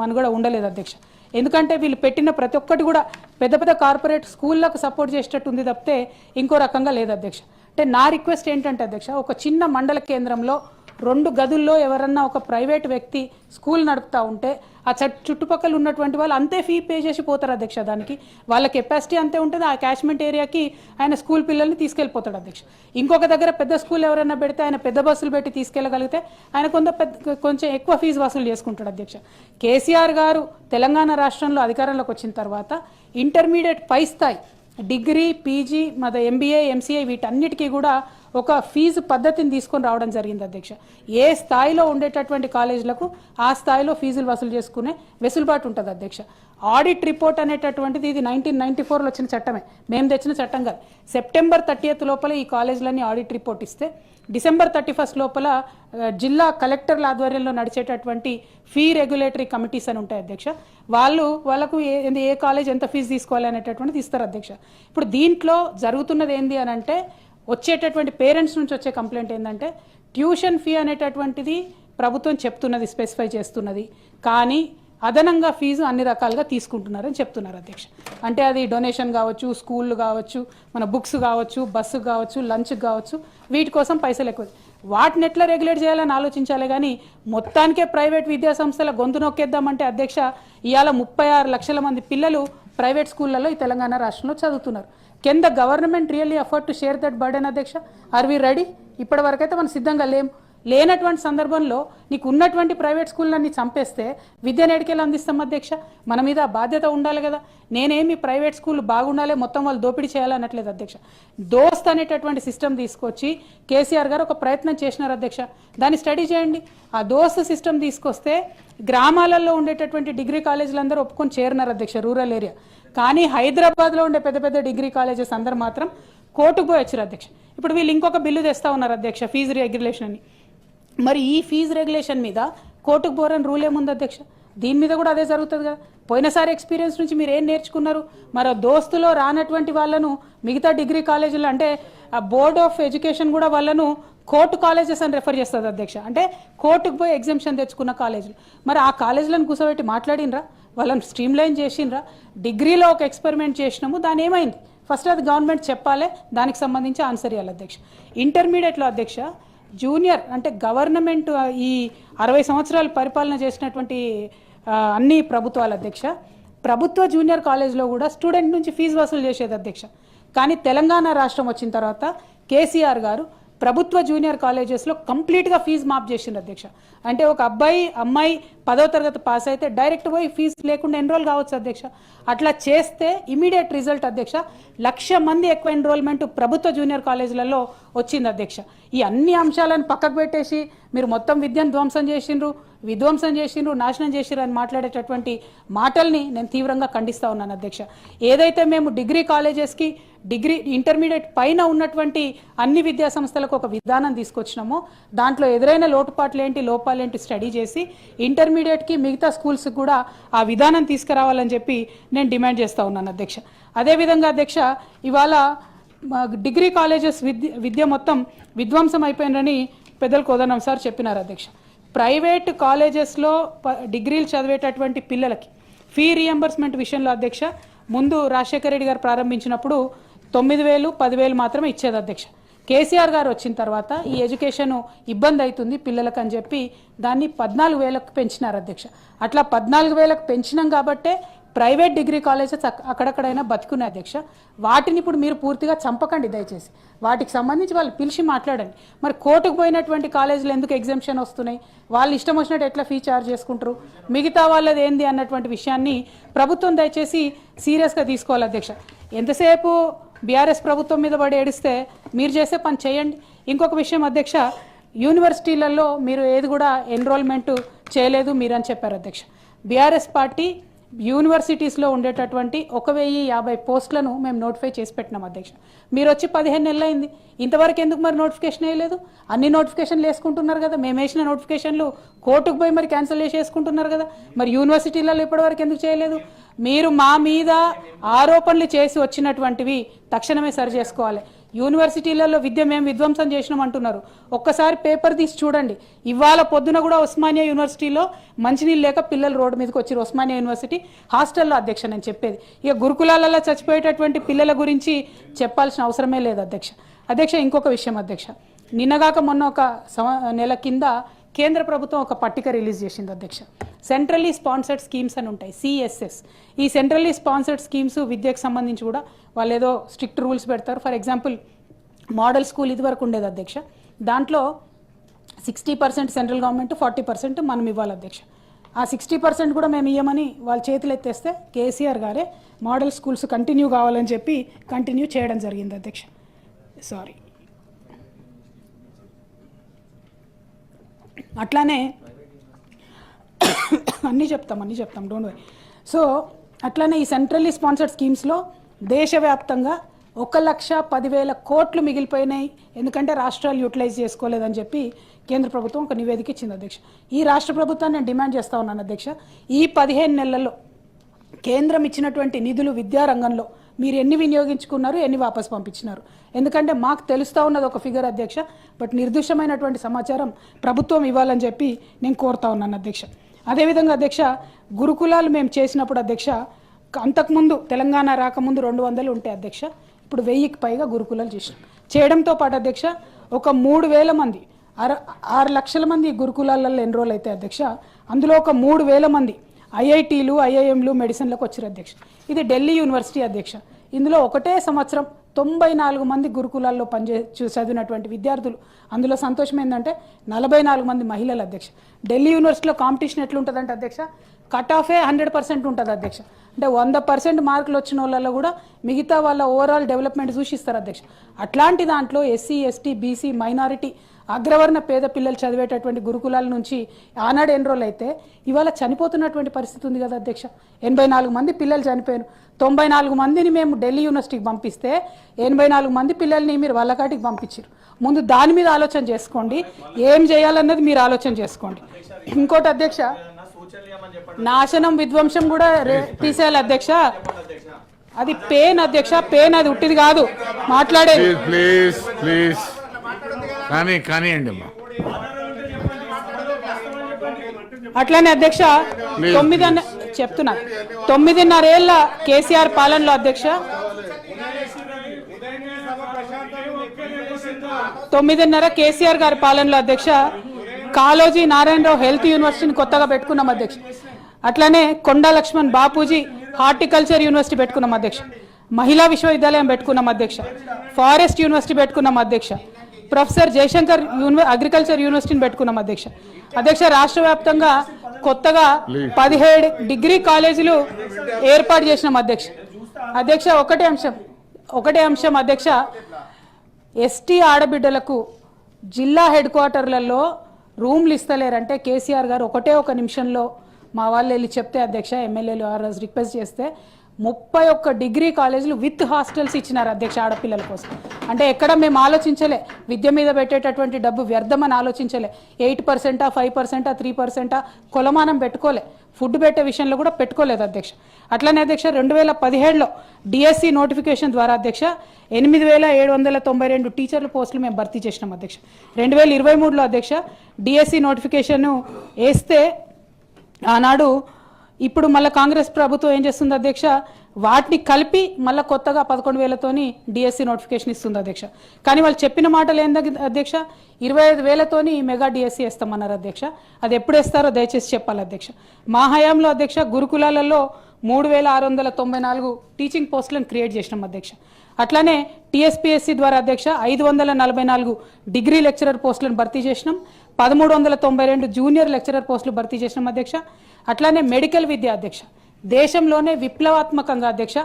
మనుగడ ఉండలేదు అధ్యక్ష. ఎందుకంటే వీళ్ళు పెట్టిన ప్రతి ఒక్కటి కూడా పెద్ద పెద్ద కార్పొరేట్ స్కూళ్ళకు సపోర్ట్ చేసేటట్టు ఉంది తప్పితే ఇంకో రకంగా లేదు అధ్యక్ష. అంటే నా రిక్వెస్ట్ ఏంటంటే అధ్యక్ష, ఒక చిన్న మండల కేంద్రంలో 2 గదుల్లో ఎవరన్నా ఒక ప్రైవేట్ వ్యక్తి స్కూల్ నడుపుతూ ఉంటే ఆ చుట్టుపక్కల ఉన్నటువంటి వాళ్ళు అంతే ఫీ పే చేసి పోతారు అధ్యక్ష. దానికి వాళ్ళ కెపాసిటీ అంతే ఉంటుంది. ఆ క్యాచ్మెంట్ ఏరియాకి ఆయన స్కూల్ పిల్లల్ని తీసుకెళ్ళిపోతాడు అధ్యక్ష. ఇంకొక దగ్గర పెద్ద స్కూల్ ఎవరైనా పెడితే ఆయన పెద్ద బస్సులు పెట్టి తీసుకెళ్ళగలిగితే ఆయన కొంచెం ఎక్కువ ఫీజు వసూలు చేసుకుంటాడు అధ్యక్ష. కేసీఆర్ గారు తెలంగాణ రాష్ట్రంలో అధికారంలోకి వచ్చిన తర్వాత ఇంటర్మీడియట్ పై స్థాయి డిగ్రీ, పీజీ, ఎంబీఏ, ఎంసీఏ వీటన్నిటికీ కూడా ఒక ఫీజు పద్ధతిని తీసుకొని రావడం జరిగింది అధ్యక్ష. ఏ స్థాయిలో ఉండేటటువంటి కాలేజీలకు ఆ స్థాయిలో ఫీజులు వసూలు చేసుకునే వెసులుబాటు ఉంటుంది అధ్యక్ష. ఆడిట్ రిపోర్ట్ అనేటటువంటిది ఇది 1994లో వచ్చిన చట్టమే, మేము తెచ్చిన చట్టం కాదు. సెప్టెంబర్ 30th లోపల ఈ కాలేజీలన్నీ ఆడిట్ రిపోర్ట్ ఇస్తే డిసెంబర్ 31 లోపల జిల్లా కలెక్టర్ల ఆధ్వర్యంలో నడిచేటటువంటి ఫీ రెగ్యులేటరీ కమిటీస్ అని ఉంటాయి అధ్యక్ష. వాళ్ళకు ఏ కాలేజ్ ఎంత ఫీజు తీసుకోవాలి అనేటటువంటిది ఇస్తారు అధ్యక్ష. ఇప్పుడు దీంట్లో జరుగుతున్నది ఏంది అని అంటే వచ్చేటటువంటి పేరెంట్స్ నుంచి వచ్చే కంప్లైంట్ ఏంటంటే ట్యూషన్ ఫీ అనేటటువంటిది ప్రభుత్వం చెప్తున్నది, స్పెసిఫై చేస్తున్నది, కానీ అదనంగా ఫీజు అన్ని రకాలుగా తీసుకుంటున్నారని చెప్తున్నారు అధ్యక్ష. అంటే అది డొనేషన్ కావచ్చు, స్కూళ్ళు కావచ్చు, మన బుక్స్ కావచ్చు, బస్సు కావచ్చు, లంచ్ కావచ్చు, వీటి కోసం పైసలు ఎక్కువ. వాటిని ఎట్లా రెగ్యులేట్ చేయాలని ఆలోచించాలి కానీ మొత్తానికే ప్రైవేట్ విద్యా సంస్థల గొంతు నొక్కేద్దామంటే అధ్యక్ష ఇవాళ 36 లక్షల మంది పిల్లలు ప్రైవేట్ స్కూళ్ళలో ఈ తెలంగాణ రాష్ట్రంలో చదువుతున్నారు. Can the government really afford to share that burden అధ్యక్ష? Are we ready? ఇప్పటి వరకైతే మనం సిద్ధంగా లేనటువంటి సందర్భంలో నీకు ఉన్నటువంటి ప్రైవేట్ స్కూళ్ళని చంపేస్తే విద్యను ఎడికెళ్ళి అందిస్తాం అధ్యక్ష? మన మీద బాధ్యత ఉండాలి కదా. నేనేమి ప్రైవేట్ స్కూల్ బాగుండాలి, మొత్తం వాళ్ళు దోపిడీ చేయాలన్నట్లేదు అధ్యక్ష. దోస్త్ అనేటటువంటి సిస్టమ్ తీసుకొచ్చి కేసీఆర్ గారు ఒక ప్రయత్నం చేసినారు అధ్యక్ష. దాన్ని స్టడీ చేయండి. ఆ దోస్త్ సిస్టమ్ తీసుకొస్తే గ్రామాలలో ఉండేటటువంటి డిగ్రీ కాలేజీలు అందరూ ఒప్పుకొని చేరినారు అధ్యక్ష, రూరల్ ఏరియా. కానీ హైదరాబాద్లో ఉండే పెద్ద పెద్ద డిగ్రీ కాలేజెస్ అందరూ మాత్రం కోర్టుకు పోయి వచ్చారు అధ్యక్ష. ఇప్పుడు వీళ్ళు ఇంకొక బిల్లు తెస్తా ఉన్నారు అధ్యక్ష, ఫీజు రెగ్యులేషన్ అని. మరి ఈ ఫీజు రెగ్యులేషన్ మీద కోర్టుకు పోరని రూల్ ఏముంది అధ్యక్ష? దీని మీద కూడా అదే జరుగుతుంది కదా. పోయినసారి ఎక్స్పీరియన్స్ నుంచి మీరు ఏం నేర్చుకున్నారు? మరి దోస్తులో రానటువంటి వాళ్ళను మిగతా డిగ్రీ కాలేజీలు అంటే ఆ బోర్డ్ ఆఫ్ ఎడ్యుకేషన్ కూడా వాళ్ళను కోర్టు కాలేజెస్ అని రెఫర్ చేస్తుంది అధ్యక్ష. అంటే కోర్టుకు పోయి ఎగ్జామ్షన్ తెచ్చుకున్న కాలేజీలు. మరి ఆ కాలేజీలను కూర్చోబెట్టి మాట్లాడినరా? వాళ్ళని స్ట్రీమ్లైన్ చేసినరా? డిగ్రీలో ఒక ఎక్స్పెరిమెంట్ చేసినాము, దాని ఏమైంది? ఫస్ట్ అది గవర్నమెంట్ చెప్పాలి, దానికి సంబంధించి ఆన్సర్ ఇవ్వాలి అధ్యక్ష. ఇంటర్మీడియట్లో అధ్యక్ష జూనియర్ అంటే గవర్నమెంట్ ఈ 60 సంవత్సరాలు పరిపాలన చేసినటువంటి అన్ని ప్రభుత్వాలు అధ్యక్ష ప్రభుత్వ జూనియర్ కాలేజ్లో కూడా స్టూడెంట్ నుంచి ఫీజు వసూలు చేసేది అధ్యక్ష. కానీ తెలంగాణ రాష్ట్రం వచ్చిన తర్వాత కేసీఆర్ గారు ప్రభుత్వ జూనియర్ కాలేజెస్లో కంప్లీట్గా ఫీజు మాఫ్ చేసింది అధ్యక్ష. అంటే ఒక అమ్మాయి 10వ తరగతి పాస్ అయితే డైరెక్ట్ పోయి ఫీజు లేకుండా ఎన్రోల్ కావచ్చు అధ్యక్ష. అట్లా చేస్తే ఇమీడియట్ రిజల్ట్ అధ్యక్ష 1,00,000 మంది ఎక్కువ ఎన్రోల్మెంట్ ప్రభుత్వ జూనియర్ కాలేజీలలో వచ్చింది అధ్యక్ష. ఈ అన్ని అంశాలను పక్కకు పెట్టేసి మీరు మొత్తం విద్యను విధ్వంసం చేసిండ్రు, నాశనం చేసిర్రు అని మాట్లాడేటటువంటి మాటల్ని నేను తీవ్రంగా ఖండిస్తూ ఉన్నాను అధ్యక్ష. ఏదైతే మేము డిగ్రీ కాలేజెస్కి ఇంటర్మీడియట్ పైన ఉన్నటువంటి అన్ని విద్యా సంస్థలకు ఒక విధానం తీసుకొచ్చినామో దాంట్లో ఎదురైన లోపాలేంటి స్టడీ చేసి ఇంటర్మీడియట్కి మిగతా స్కూల్స్కి కూడా ఆ విధానం తీసుకురావాలని చెప్పి నేను డిమాండ్ చేస్తూ ఉన్నాను అధ్యక్ష. అదేవిధంగా అధ్యక్ష ఇవాళ డిగ్రీ కాలేజెస్ విద్య మొత్తం విధ్వంసం అయిపోయిందని పెద్దలు కోదనం సార్ చెప్పినారు అధ్యక్ష. ప్రైవేట్ కాలేజెస్లో డిగ్రీలు చదివేటటువంటి పిల్లలకి ఫీ రియంబర్స్మెంట్ విషయంలో అధ్యక్ష ముందు రాజశేఖర రెడ్డి గారు ప్రారంభించినప్పుడు 9,000, 10,000 మాత్రమే ఇచ్చేది అధ్యక్ష. కేసీఆర్ గారు వచ్చిన తర్వాత ఈ ఎడ్యుకేషన్ ఇబ్బంది అవుతుంది పిల్లలకు అని చెప్పి దాన్ని 14,000కు పెంచినారు అధ్యక్ష. అట్లా 14,000కు పెంచినాం కాబట్టే ప్రైవేట్ డిగ్రీ కాలేజెస్ అక్కడక్కడైనా బతుకునే అధ్యక్ష. వాటిని ఇప్పుడు మీరు పూర్తిగా చంపకండి దయచేసి, వాటికి సంబంధించి వాళ్ళు పిలిచి మాట్లాడండి. మరి కోర్టుకు పోయినటువంటి కాలేజీలు ఎందుకు ఎగ్జామ్షన్ వస్తున్నాయి, వాళ్ళు ఇష్టం వచ్చినట్టు ఎట్లా ఫీ చార్జ్ చేసుకుంటారు, మిగతా వాళ్ళది ఏంది అన్నటువంటి విషయాన్ని ప్రభుత్వం దయచేసి సీరియస్గా తీసుకోవాలి అధ్యక్ష. ఎంతసేపు బీఆర్ఎస్ ప్రభుత్వం మీద పడి ఏడిస్తే మీరు చేసే పని చేయండి. ఇంకొక విషయం అధ్యక్ష, యూనివర్సిటీలలో మీరు ఏది కూడా ఎన్రోల్మెంట్ చేయలేదు మీరని చెప్పారు అధ్యక్ష. బీఆర్ఎస్ పార్టీ యూనివర్సిటీస్లో ఉండేటటువంటి 1,050 పోస్టులను మేము నోటిఫై చేసి పెట్టినాం అధ్యక్ష. మీరు వచ్చి 15 నెలలు అయింది, ఇంతవరకు ఎందుకు మరి నోటిఫికేషన్ వేయలేదు? అన్ని నోటిఫికేషన్లు వేసుకుంటున్నారు కదా, మేము వేసిన నోటిఫికేషన్లు కోర్టుకు పోయి మరి క్యాన్సిల్ చేసుకుంటున్నారు కదా, మరి యూనివర్సిటీలలో ఇప్పటివరకు ఎందుకు చేయలేదు? మీరు మా మీద ఆరోపణలు చేసి వచ్చినటువంటివి తక్షణమే సరి చేసుకోవాలి. యూనివర్సిటీలలో విద్య మేము విధ్వంసం చేసినాం అంటున్నారు, ఒక్కసారి పేపర్ తీసి చూడండి. ఇవాళ పొద్దున కూడా ఉస్మానియా యూనివర్సిటీలో మంచినీళ్ళు లేక పిల్లలు రోడ్డు మీదకి వచ్చారు. ఉస్మానియా యూనివర్సిటీ హాస్టల్లో అధ్యక్ష నేను చెప్పేది. ఇక గురుకులాలలో చచ్చిపోయేటటువంటి పిల్లల గురించి చెప్పాల్సిన అవసరమే లేదు అధ్యక్ష. ఇంకొక విషయం అధ్యక్ష, నిన్నగాక మొన్న ఒక నెల కింద కేంద్ర ప్రభుత్వం ఒక పట్టిక రిలీజ్ చేసింది అధ్యక్ష. సెంట్రల్లీ స్పాన్సర్డ్ స్కీమ్స్ అని ఉంటాయి, సిఎస్ఎస్. ఈ సెంట్రల్లీ స్పాన్సర్డ్ స్కీమ్స్ విద్యకు సంబంధించి కూడా వాళ్ళు ఏదో స్ట్రిక్ట్ రూల్స్ పెడతారు. ఫర్ ఎగ్జాంపుల్ మోడల్ స్కూల్ ఇదివరకు ఉండేది అధ్యక్ష, దాంట్లో 60% సెంట్రల్ గవర్నమెంట్, 40% మనం ఇవ్వాలి అధ్యక్ష. ఆ 60% కూడా మేము ఇవ్వమని వాళ్ళు చేతులు ఎత్తేస్తే కేసీఆర్ గారే మోడల్ స్కూల్స్ కంటిన్యూ కావాలని చెప్పి కంటిన్యూ చేయడం జరిగింది అధ్యక్ష. సారీ. అట్లానే అన్నీ చెప్తాం డోంట్ వరీ. సో అట్లానే ఈ సెంట్రల్లీ స్పాన్సర్డ్ స్కీమ్స్లో దేశవ్యాప్తంగా 1,10,000 కోట్లు మిగిలిపోయినాయి, ఎందుకంటే రాష్ట్రాలు యూటిలైజ్ చేసుకోలేదని చెప్పి కేంద్ర ప్రభుత్వం ఒక నివేదిక ఇచ్చింది అధ్యక్ష. ఈ రాష్ట్ర ప్రభుత్వాన్ని నేను డిమాండ్ చేస్తా ఉన్నాను అధ్యక్ష, ఈ 15 నెలల్లో కేంద్రం ఇచ్చినటువంటి నిధులు విద్యారంగంలో మీరు ఎన్ని వినియోగించుకున్నారు, ఎన్ని వాపసు పంపించినారు? ఎందుకంటే మాకు తెలుస్తూ ఉన్నది ఒక ఫిగర్ అధ్యక్ష, బట్ నిర్దిష్టమైనటువంటి సమాచారం ప్రభుత్వం ఇవ్వాలని చెప్పి నేను కోరుతా ఉన్నాను అధ్యక్ష. అదేవిధంగా అధ్యక్ష, గురుకులాలు మేము చేసినప్పుడు అధ్యక్ష, అంతకుముందు తెలంగాణ రాకముందు 200 ఉంటాయి అధ్యక్ష, ఇప్పుడు 1000కి పైగా గురుకులాలు చేయడంతో పాటు అధ్యక్ష ఒక 3,000 మంది 6 లక్షల మంది గురుకులాలలో ఎన్రోల్ అయితే అధ్యక్ష, అందులో ఒక 3,000 మంది ఐఐటీలు, ఐఐఎంలు, మెడిసిన్లకు వచ్చారు అధ్యక్ష. ఇది ఢిల్లీ యూనివర్సిటీ అధ్యక్ష. ఇందులో ఒకటే సంవత్సరం 94 మంది గురుకులాల్లో చదివినటువంటి విద్యార్థులు. అందులో సంతోషం ఏంటంటే 44 మంది మహిళలు అధ్యక్ష. ఢిల్లీ యూనివర్సిటీలో కాంపిటీషన్ ఎట్లుంటుందంటే అధ్యక్ష, కట్ ఆఫే 100% ఉంటుంది అధ్యక్ష. అంటే 100% మార్కులు వచ్చిన వాళ్ళలో కూడా మిగతా వాళ్ళ ఓవరాల్ డెవలప్మెంట్ చూసిస్తారు అధ్యక్ష. అట్లాంటి దాంట్లో ఎస్సీ, ఎస్టీ, బీసీ, మైనారిటీ, అగ్రవర్ణ పేద పిల్లలు చదివేటటువంటి గురుకులాల నుంచి ఆనాడు ఎన్రోల్ అయితే ఇవాళ చనిపోతున్నటువంటి పరిస్థితి ఉంది కదా అధ్యక్ష. 84 మంది పిల్లలు చనిపోయారు. 94 మందిని మేము ఢిల్లీ యూనివర్సిటీకి పంపిస్తే 84 మంది పిల్లల్ని మీరు వల్లకాటికి పంపించారు. ముందు దాని మీద ఆలోచన చేసుకోండి, ఏం చేయాలన్నది మీరు ఆలోచన చేసుకోండి. ఇంకోటి అధ్యక్ష, నాశనం విధ్వంసం కూడా తీసేయాలి అధ్యక్ష. అది పెయిన్ అధ్యక్ష, పెయిన్, అది ఉట్టిది కాదు మాట్లాడేది. కానివ్వండి అమ్మా. అట్లానే అధ్యక్ష 9.5 ఏళ్ల కేసీఆర్ పాలనలో అధ్యక్ష 9.5 కేసీఆర్ గారి పాలనలో అధ్యక్ష కాళోజీ నారాయణరావు హెల్త్ యూనివర్సిటీని కొత్తగా పెట్టుకున్నాం అధ్యక్ష. అట్లానే కొండా లక్ష్మణ్ బాపూజీ హార్టికల్చర్ యూనివర్సిటీ పెట్టుకున్నాం అధ్యక్ష. మహిళా విశ్వవిద్యాలయం పెట్టుకున్నాం అధ్యక్ష. ఫారెస్ట్ యూనివర్సిటీ పెట్టుకున్నాం అధ్యక్ష. ప్రొఫెసర్ జయశంకర్ అగ్రికల్చర్ యూనివర్సిటీని పెట్టుకున్నాం అధ్యక్ష. రాష్ట్ర వ్యాప్తంగా కొత్తగా 17 డిగ్రీ కాలేజీలు ఏర్పాటు చేసినాం అధ్యక్ష. ఒకటే అంశం అధ్యక్ష, ఎస్టీ ఆడబిడ్డలకు జిల్లా హెడ్ క్వార్టర్లలో రూమ్లు ఇస్తలేరంటే కేసీఆర్ గారు ఒక నిమిషంలో మా వాళ్ళు వెళ్ళి చెప్తే అధ్యక్ష, ఎమ్మెల్యేలు ఆ రోజు రిక్వెస్ట్ చేస్తే 31 డిగ్రీ కాలేజీలు విత్ హాస్టల్స్ ఇచ్చినారు అధ్యక్ష ఆడపిల్లల కోసం. అంటే ఎక్కడ మేము ఆలోచించలే, విద్య మీద పెట్టేటటువంటి డబ్బు వ్యర్థమని ఆలోచించలే. 8%, 5%, 3% కొలమానం పెట్టుకోలే. ఫుడ్ పెట్టే విషయంలో కూడా పెట్టుకోలేదు అధ్యక్ష. అట్లనే అధ్యక్ష 2017లో డిఎస్సి నోటిఫికేషన్ ద్వారా అధ్యక్ష 8,792 టీచర్ల పోస్టులు మేము భర్తీ చేసినాం అధ్యక్ష. 2023లో అధ్యక్ష డిఎస్సి నోటిఫికేషన్ వేస్తే ఆనాడు ఇప్పుడు మళ్ళీ కాంగ్రెస్ ప్రభుత్వం ఏం చేస్తుంది అధ్యక్ష, వాటిని కలిపి మళ్ళీ కొత్తగా 11,000తోని డిఎస్సి నోటిఫికేషన్ ఇస్తుంది అధ్యక్ష. కానీ వాళ్ళు చెప్పిన మాటలు ఏంది అధ్యక్ష, 25,000తోని మెగా డిఎస్సి వేస్తామన్నారు అధ్యక్ష. అది ఎప్పుడు వేస్తారో దయచేసి చెప్పాలి అధ్యక్ష. మా హయాంలో అధ్యక్ష గురుకులాలలో 3,694 టీచింగ్ పోస్టులను క్రియేట్ చేసినాం అధ్యక్ష. అట్లానే టీఎస్పీఎస్సీ ద్వారా అధ్యక్ష 544 డిగ్రీ లెక్చరర్ పోస్టులను భర్తీ చేసినాం. 1,392 జూనియర్ లెక్చరర్ పోస్టులు భర్తీ చేసినాం అధ్యక్ష. అట్లానే మెడికల్ విద్య అధ్యక్ష దేశంలోనే విప్లవాత్మకంగా అధ్యక్ష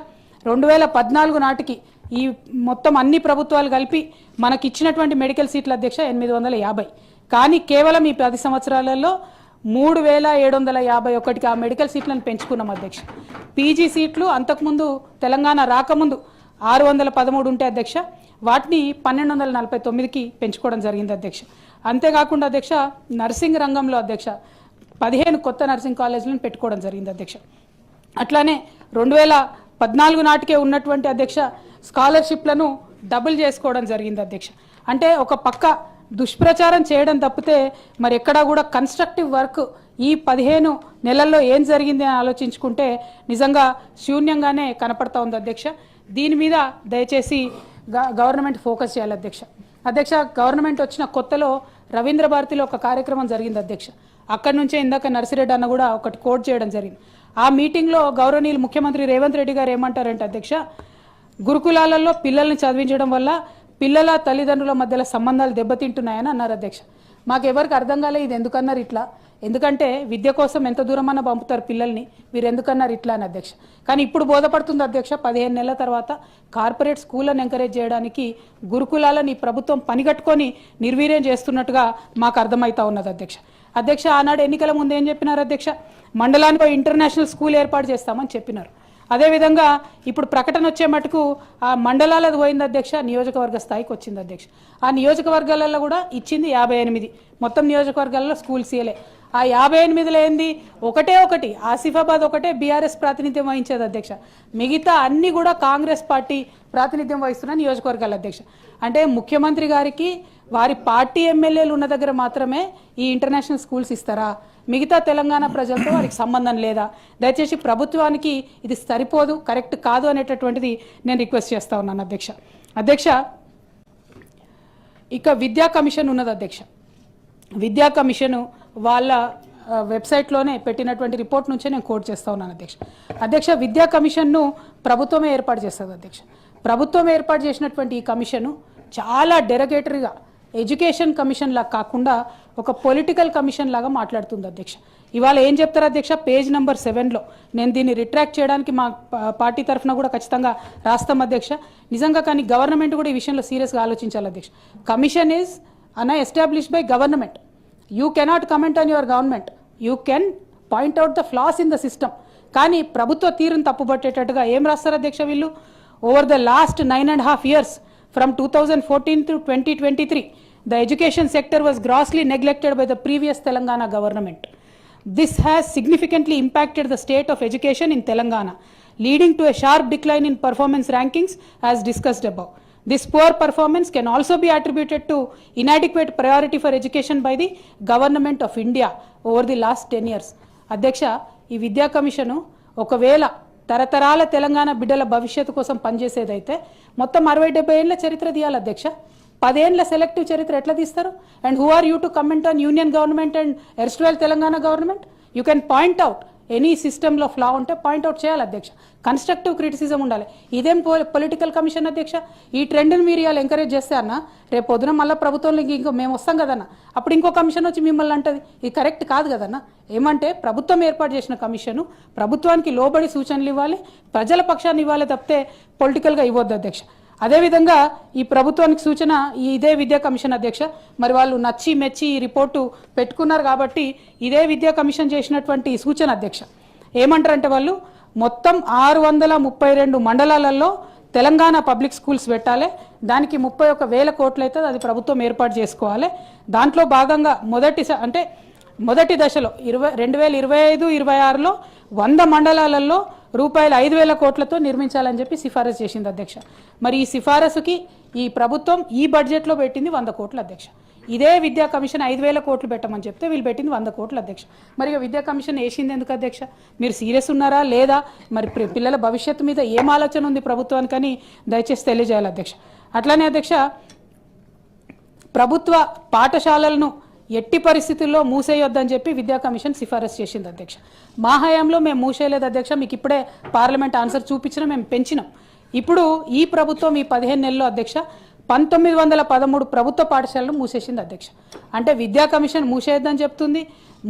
2014 నాటికి ఈ మొత్తం అన్ని ప్రభుత్వాలు కలిపి మనకి ఇచ్చినటువంటి మెడికల్ సీట్ల అధ్యక్ష 850. కానీ కేవలం ఈ 10 సంవత్సరాలలో 3,751కి ఆ మెడికల్ సీట్లను పెంచుకున్నాం అధ్యక్ష. పీజీ సీట్లు అంతకుముందు తెలంగాణ రాకముందు 613 ఉంటే అధ్యక్ష, వాటిని 1,249కి పెంచుకోవడం జరిగింది అధ్యక్ష. అంతేకాకుండా అధ్యక్ష నర్సింగ్ రంగంలో అధ్యక్ష 15 కొత్త నర్సింగ్ కాలేజీలను పెట్టుకోవడం జరిగింది అధ్యక్ష. అట్లానే 2014 నాటికే ఉన్నటువంటి అధ్యక్ష స్కాలర్షిప్లను డబుల్ చేసుకోవడం జరిగింది అధ్యక్ష. అంటే ఒక పక్క దుష్ప్రచారం చేయడం తప్పితే మరి ఎక్కడా కూడా కన్స్ట్రక్టివ్ వర్క్ ఈ 15 నెలల్లో ఏం జరిగింది అని ఆలోచించుకుంటే నిజంగా శూన్యంగానే కనపడతా ఉంది అధ్యక్ష. దీని మీద దయచేసి గవర్నమెంట్ ఫోకస్ చేయాలి అధ్యక్ష. గవర్నమెంట్ వచ్చిన కొత్తలో రవీంద్ర భారతిలో ఒక కార్యక్రమం జరిగింది అధ్యక్ష. అక్కడి నుంచే ఇందాక నర్సిరెడ్డి అన్న కూడా ఒకటి కోట్ చేయడం జరిగింది. ఆ మీటింగ్లో గౌరవనీయులు ముఖ్యమంత్రి రేవంత్ రెడ్డి గారు ఏమంటారంటే అధ్యక్ష, గురుకులాలలో పిల్లల్ని చదివించడం వల్ల పిల్లల తల్లిదండ్రుల మధ్యలో సంబంధాలు దెబ్బతింటున్నాయని అన్నారు అధ్యక్ష. మాకెవరికి అర్థం కాలే ఇది ఎందుకన్నారు ఇట్లా, ఎందుకంటే విద్య కోసం ఎంత దూరమన్నా పంపుతారు పిల్లల్ని, మీరు ఎందుకన్నారు ఇట్లా అని అధ్యక్ష. కానీ ఇప్పుడు బోధపడుతుంది అధ్యక్ష, 15 నెలల తర్వాత కార్పొరేట్ స్కూళ్ళను ఎంకరేజ్ చేయడానికి గురుకులాలను ఈ ప్రభుత్వం పనిగట్టుకొని నిర్వీర్యం చేస్తున్నట్టుగా మాకు అర్థమవుతా ఉన్నది అధ్యక్ష. ఆనాడు ఎన్నికల ముందు ఏం చెప్పినారు అధ్యక్ష, మండలానికి ఇంటర్నేషనల్ స్కూల్ ఏర్పాటు చేస్తామని చెప్పినారు. అదేవిధంగా ఇప్పుడు ప్రకటన వచ్చే మటుకు ఆ మండలాలది పోయింది అధ్యక్ష, నియోజకవర్గ స్థాయికి వచ్చింది అధ్యక్ష. ఆ నియోజకవర్గాలలో కూడా ఇచ్చింది 58, మొత్తం నియోజకవర్గాలలో స్కూల్స్ ఇయలే. ఆ 58లో ఏంది, ఒకటి ఆసిఫాబాద్ ఒకటే బీఆర్ఎస్ ప్రాతినిధ్యం వహించేది అధ్యక్ష, మిగతా అన్ని కూడా కాంగ్రెస్ పార్టీ ప్రాతినిధ్యం వహిస్తున్న నియోజకవర్గాలు అధ్యక్ష. అంటే ముఖ్యమంత్రి గారికి వారి పార్టీ ఎమ్మెల్యేలు ఉన్న దగ్గర మాత్రమే ఈ ఇంటర్నేషనల్ స్కూల్స్ ఇస్తారా, మిగతా తెలంగాణ ప్రజలతో వారికి సంబంధం లేదా? దయచేసి ప్రభుత్వానికి ఇది సరిపోదు, కరెక్ట్ కాదు అనేటటువంటిది నేను రిక్వెస్ట్ చేస్తా ఉన్నాను అధ్యక్ష. ఇక విద్యా కమిషన్ ఉన్నది అధ్యక్ష. విద్యా కమిషన్ వాళ్ళ వెబ్సైట్లోనే పెట్టినటువంటి రిపోర్ట్ నుంచే నేను కోట్ చేస్తా ఉన్నాను అధ్యక్ష. విద్యా కమిషన్ను ప్రభుత్వమే ఏర్పాటు చేస్తుంది అధ్యక్ష. ప్రభుత్వం ఏర్పాటు చేసినటువంటి ఈ కమిషను చాలా డెరగేటరీగా ఎడ్యుకేషన్ కమిషన్ లాగా కాకుండా ఒక పొలిటికల్ కమిషన్ లాగా మాట్లాడుతుంది అధ్యక్ష. ఇవాళ ఏం చెప్తారు అధ్యక్ష, పేజ్ నెంబర్ 7లో నేను దీన్ని రిట్రాక్ట్ చేయడానికి మా పార్టీ తరఫున కూడా ఖచ్చితంగా రాస్తాం అధ్యక్ష. నిజంగా కానీ గవర్నమెంట్ కూడా ఈ విషయంలో సీరియస్గా ఆలోచించాలి అధ్యక్ష. Commission is established by government. You cannot comment on your government, you can point out the flaws in the system. కానీ ప్రభుత్వ తీరును తప్పుపట్టేటట్టుగా ఏం రాస్తారు అధ్యక్ష వీళ్ళు, over the last 9.5 years from 2014 to 2023 the education sector was grossly neglected by the previous Telangana government. This has significantly impacted the state of education in Telangana, leading to a sharp decline in performance rankings as discussed above. This poor performance can also be attributed to inadequate priority for education by the government of India over the last 10 years. అధ్యక్ష, ఈ విద్యా commission ఒకవేళ తరతరాల తెలంగాణ బిడ్డల భవిష్యత్తు కోసం పనిచేసేదైతే మొత్తం 60-70 ఏళ్ల చరిత్ర తీయాలి అధ్యక్ష. 10 ఏళ్ల సెలెక్టివ్ చరిత్ర ఎట్లా తీస్తారు? And who are you to comment on union government and erstwhile Telangana government? You can point out any సిస్టంలో ఫ్లా ఉంటే పాయింట్అవుట్ చేయాలి అధ్యక్ష. కన్స్ట్రక్టివ్ క్రిటిసిజం ఉండాలి. ఇదేం పొలిటికల్ కమిషన్ అధ్యక్ష? ఈ ట్రెండ్ని మీరు ఇవాళ ఎంకరేజ్ చేస్తే అన్న, రేపు పొద్దున మళ్ళీ ప్రభుత్వంలో ఇంకో మేము వస్తాం కదన్న, అప్పుడు ఇంకో కమిషన్ వచ్చి మిమ్మల్ని అంటది. ఇది కరెక్ట్ కాదు కదన్న. ఏమంటే ప్రభుత్వం ఏర్పాటు చేసిన కమిషను ప్రభుత్వానికి లోబడి సూచనలు ఇవ్వాలి, ప్రజల పక్షాన్ని ఇవ్వాలి తప్పితే పొలిటికల్గా ఇవ్వద్దు అధ్యక్ష. అదేవిధంగా ఈ ప్రభుత్వానికి సూచన ఇదే విద్యా కమిషన్ అధ్యక్ష. మరి వాళ్ళు నచ్చి మెచ్చి ఈ రిపోర్టు పెట్టుకున్నారు కాబట్టి ఇదే విద్యా కమిషన్ చేసినటువంటి సూచన అధ్యక్ష. ఏమంటారంటే వాళ్ళు మొత్తం 632 మండలాలలో తెలంగాణ పబ్లిక్ స్కూల్స్ పెట్టాలి, దానికి 31,000 కోట్లు అవుతుంది, అది ప్రభుత్వం ఏర్పాటు చేసుకోవాలి. దాంట్లో భాగంగా మొదటి దశలో 2025-26లో 100 మండలాలలో రూపాయలు 5,000 కోట్లతో నిర్మించాలని చెప్పి సిఫారసు చేసింది అధ్యక్ష. మరి ఈ సిఫారసుకి ఈ ప్రభుత్వం ఈ బడ్జెట్లో పెట్టింది 100 కోట్లు అధ్యక్ష. ఇదే విద్యా కమిషన్ 5,000 కోట్లు పెట్టమని చెప్తే వీళ్ళు పెట్టింది 100 కోట్లు అధ్యక్ష. మరి విద్యా కమిషన్ వేసింది ఎందుకు అధ్యక్ష? మీరు సీరియస్ ఉన్నారా లేదా? మరి పిల్లల భవిష్యత్తు మీద ఏం ఆలోచన ఉంది ప్రభుత్వానికని దయచేసి తెలియజేయాలి అధ్యక్ష. అట్లానే అధ్యక్ష, ప్రభుత్వ పాఠశాలలను ఎట్టి పరిస్థితుల్లో మూసేయొద్దని చెప్పి విద్యా కమిషన్ సిఫారసు చేసింది అధ్యక్ష. మా హయాంలో మేము మూసేయలేదు అధ్యక్ష. మీకు ఇప్పుడే పార్లమెంట్ ఆన్సర్ చూపించినా మేము పెంచినాం. ఇప్పుడు ఈ ప్రభుత్వం ఈ 15 నెలల్లో అధ్యక్ష 1913 ప్రభుత్వ పాఠశాలను మూసేసింది అధ్యక్ష. అంటే విద్యా కమిషన్ మూసేయొద్దని చెప్తుంది,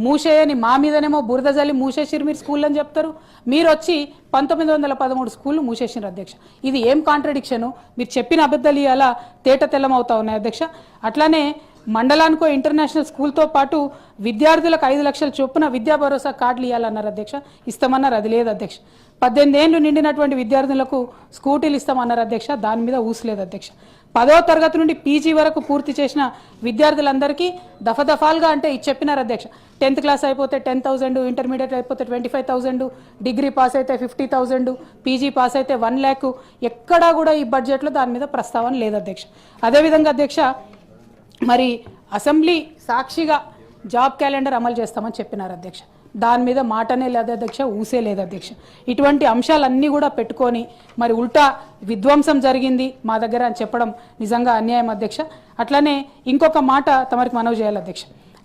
మూసేయని మా మీదనేమో బురద జల్లి మూసేసిరు మీరు స్కూల్ అని చెప్తారు. మీరు వచ్చి 1913 స్కూళ్ళు మూసేసినారు అధ్యక్ష. ఇది ఏం కాంట్రడిక్షను? మీరు చెప్పిన అబద్ధాలు ఇవాళ తేట తెల్లమవుతా ఉన్నాయి అధ్యక్ష. అట్లానే మండలానికో ఇంటర్నేషనల్ స్కూల్తో పాటు విద్యార్థులకు 5 లక్షల చొప్పున విద్యా భరోసా కార్డులు ఇవ్వాలన్నారు అధ్యక్ష. ఇస్తామన్నారు, అది లేదు అధ్యక్ష. 18 ఏళ్ళు నిండినటువంటి విద్యార్థులకు స్కూటీలు ఇస్తామన్నారు అధ్యక్ష. దాని మీద ఊసలేదు అధ్యక్ష. 10వ తరగతి నుండి పీజీ వరకు పూర్తి చేసిన విద్యార్థులందరికీ దఫాలుగా అంటే చెప్పినారు అధ్యక్ష. 10th క్లాస్ అయిపోతే 10,000, ఇంటర్మీడియట్ అయిపోతే 25,000, డిగ్రీ పాస్ అయితే 50,000, పీజీ పాస్ అయితే 1 lakh. ఎక్కడా కూడా ఈ బడ్జెట్లో దాని మీద ప్రస్తావన లేదు అధ్యక్ష. అదేవిధంగా అధ్యక్ష, మరి అసెంబ్లీ సాక్షిగా జాబ్ క్యాలెండర్ అమలు చేస్తామని చెప్పినారు అధ్యక్ష. దాని మీద మాటనే లేదు అధ్యక్ష, ఊసే లేదు అధ్యక్ష. ఇటువంటి అంశాలన్నీ కూడా పెట్టుకొని మరి ఉల్టా విధ్వంసం జరిగింది మా దగ్గర అని చెప్పడం నిజంగా అన్యాయం అధ్యక్ష. అట్లనే ఇంకొక మాట తమరికి మనవి చేయాలి అధ్యక్ష.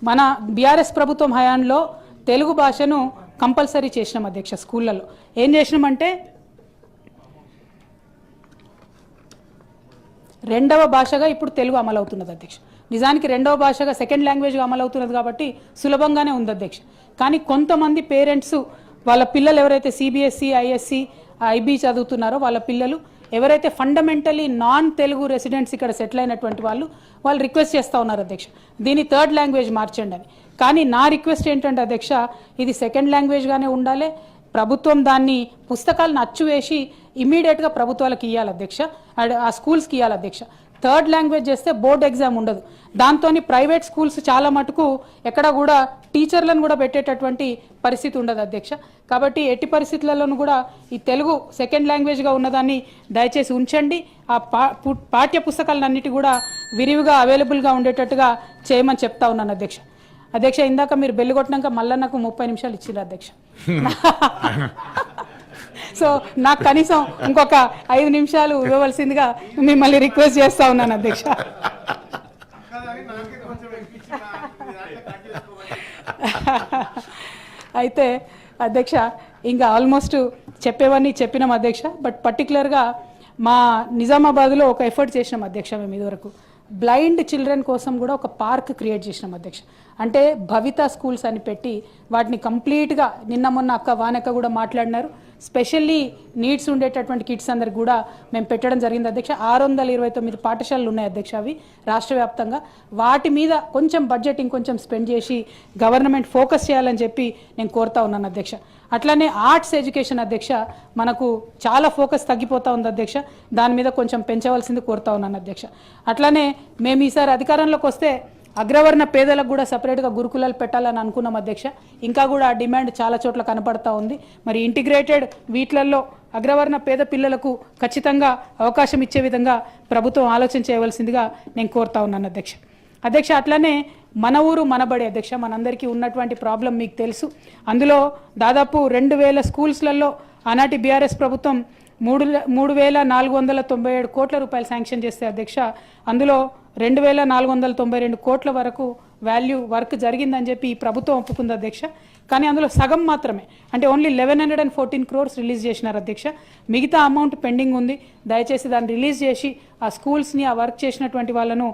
మన బీఆర్ఎస్ ప్రభుత్వం హయాంలో తెలుగు భాషను కంపల్సరీ చేసినాం అధ్యక్ష. స్కూళ్ళలో ఏం చేసినామంటే రెండవ భాషగా ఇప్పుడు తెలుగు అమలవుతున్నది అధ్యక్ష. నిజానికి రెండవ భాషగా సెకండ్ లాంగ్వేజ్గా అమలవుతున్నది కాబట్టి సులభంగానే ఉంది అధ్యక్ష. కానీ కొంతమంది పేరెంట్స్ వాళ్ళ పిల్లలు ఎవరైతే సిబిఎస్ఈ, ఐఎస్సి, ఐబీ చదువుతున్నారో వాళ్ళ పిల్లలు ఎవరైతే ఫండమెంటలీ నాన్ తెలుగు రెసిడెంట్స్ ఇక్కడ సెటిల్ అయినటువంటి వాళ్ళు రిక్వెస్ట్ చేస్తూ ఉన్నారు అధ్యక్ష, దీన్ని థర్డ్ లాంగ్వేజ్ మార్చండి అని. కానీ నా రిక్వెస్ట్ ఏంటంటే అధ్యక్ష, ఇది సెకండ్ లాంగ్వేజ్గానే ఉండాలి. ప్రభుత్వం దాన్ని పుస్తకాలను అచ్చువేసి ఇమీడియట్గా ప్రభుత్వాలకు ఇవ్వాలి అధ్యక్ష, ఆ స్కూల్స్కి ఇవ్వాలి అధ్యక్ష. థర్డ్ లాంగ్వేజ్ చేస్తే బోర్డ్ ఎగ్జామ్ ఉండదు. దాంతో ప్రైవేట్ స్కూల్స్ చాలా మటుకు ఎక్కడ కూడా టీచర్లను కూడా పెట్టేటటువంటి పరిస్థితి ఉండదు అధ్యక్ష. కాబట్టి ఎట్టి పరిస్థితులలోనూ కూడా ఈ తెలుగు సెకండ్ లాంగ్వేజ్గా ఉన్నదాన్ని దయచేసి ఉంచండి. ఆ పాఠ్య పుస్తకాలన్నిటి కూడా విరివిగా అవైలబుల్గా ఉండేటట్టుగా చేయమని చెప్తా ఉన్నాను అధ్యక్ష. అధ్యక్ష, ఇందాక మీరు బెల్లు కొట్టినాక మళ్ళీ నాకు 30 నిమిషాలు ఇచ్చిండ్రు అధ్యక్ష. సో నాకు కనీసం ఇంకొక 5 నిమిషాలు ఇవ్వవలసిందిగా మిమ్మల్ని రిక్వెస్ట్ చేస్తా ఉన్నాను అధ్యక్ష. అయితే అధ్యక్ష, ఇంకా ఆల్మోస్ట్ చెప్పేవన్నీ చెప్పినాం అధ్యక్ష. బట్ పర్టికులర్గా మా నిజామాబాద్లో ఒక ఎఫర్ట్ చేసినాం అధ్యక్ష. మేము ఇదివరకు బ్లైండ్ చిల్డ్రన్ కోసం కూడా ఒక పార్క్ క్రియేట్ చేసినాం అధ్యక్ష. అంటే భవిత స్కూల్స్ అని పెట్టి వాటిని కంప్లీట్గా నిన్న మొన్న అక్క వానక్క కూడా మాట్లాడినారు. స్పెషల్లీ నీడ్స్ ఉండేటటువంటి కిడ్స్ అందరికి కూడా మేము పెట్టడం జరిగింది అధ్యక్ష. 629 పాఠశాలలు ఉన్నాయి అధ్యక్ష, అవి రాష్ట్ర వ్యాప్తంగా. వాటి మీద కొంచెం బడ్జెట్ ఇంకొంచెం స్పెండ్ చేసి గవర్నమెంట్ ఫోకస్ చేయాలని చెప్పి నేను కోరుతా ఉన్నాను అధ్యక్ష. అట్లనే ఆర్ట్స్ ఎడ్యుకేషన్ అధ్యక్ష, మనకు చాలా ఫోకస్ తగ్గిపోతూ ఉంది అధ్యక్ష, దాని మీద కొంచెం పెంచవలసింది కోరుతా ఉన్నాను అధ్యక్ష. అట్లనే మేము ఈసారి అధికారంలోకి వస్తే అగ్రవర్ణ పేదలకు కూడా సపరేట్గా గురుకులాలు పెట్టాలని అనుకున్నాం అధ్యక్ష. ఇంకా కూడా ఆ డిమాండ్ చాలా చోట్ల కనపడతా ఉంది. మరి ఇంటిగ్రేటెడ్ వీటిలలో అగ్రవర్ణ పేద పిల్లలకు ఖచ్చితంగా అవకాశం ఇచ్చే విధంగా ప్రభుత్వం ఆలోచన చేయవలసిందిగా నేను కోరుతా ఉన్నాను అధ్యక్ష. అధ్యక్ష, అట్లనే మన ఊరు మనబడి అధ్యక్ష, మనందరికీ ఉన్నటువంటి ప్రాబ్లం మీకు తెలుసు. అందులో దాదాపు 2000 స్కూల్స్లలో ఆనాటి బీఆర్ఎస్ ప్రభుత్వం 3,497 కోట్ల రూపాయలు శాంక్షన్ చేస్తే అధ్యక్ష, అందులో 2,492 కోట్ల వరకు వాల్యూ వర్క్ జరిగిందని చెప్పి ఈ ప్రభుత్వం ఒప్పుకుంది అధ్యక్ష. కానీ అందులో సగం మాత్రమే, అంటే ఓన్లీ 1114 crores రిలీజ్ చేసినారు అధ్యక్ష. మిగతా అమౌంట్ పెండింగ్ ఉంది. దయచేసి దాన్ని రిలీజ్ చేసి ఆ స్కూల్స్ని, ఆ వర్క్ చేసినటువంటి వాళ్ళను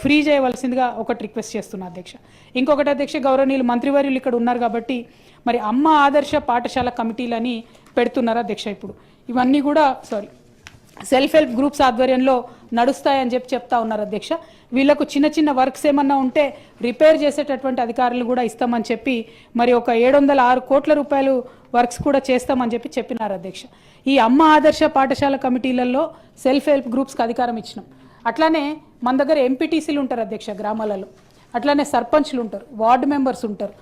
ఫ్రీ చేయవలసిందిగా ఒకటి రిక్వెస్ట్ చేస్తున్నా అధ్యక్ష. ఇంకొకటి అధ్యక్ష, గౌరవనీయులు మంత్రివర్యులు ఇక్కడ ఉన్నారు కాబట్టి మరి అమ్మ ఆదర్శ పాఠశాల కమిటీలని పెడుతున్నారు అధ్యక్ష. ఇప్పుడు ఇవన్నీ కూడా సెల్ఫ్ హెల్ప్ గ్రూప్స్ ఆధ్వర్యంలో నడుస్తాయని చెప్పి చెప్తా ఉన్నారు అధ్యక్ష. వీళ్లకు చిన్న చిన్న వర్క్స్ ఏమన్నా ఉంటే రిపేర్ చేసేటటువంటి అధికారులు కూడా ఇస్తామని చెప్పి మరి ఒక 706 కోట్ల రూపాయలు వర్క్స్ కూడా చేస్తామని చెప్పి చెప్పినారు అధ్యక్ష. ఈ అమ్మ ఆదర్శ పాఠశాల కమిటీలలో సెల్ఫ్ హెల్ప్ గ్రూప్స్కి అధికారం ఇచ్చినాం. అట్లానే మన దగ్గర ఎంపీటీసీలు ఉంటారు అధ్యక్ష గ్రామాలలో, అట్లానే సర్పంచ్లు ఉంటారు, వార్డు మెంబర్స్ ఉంటారు.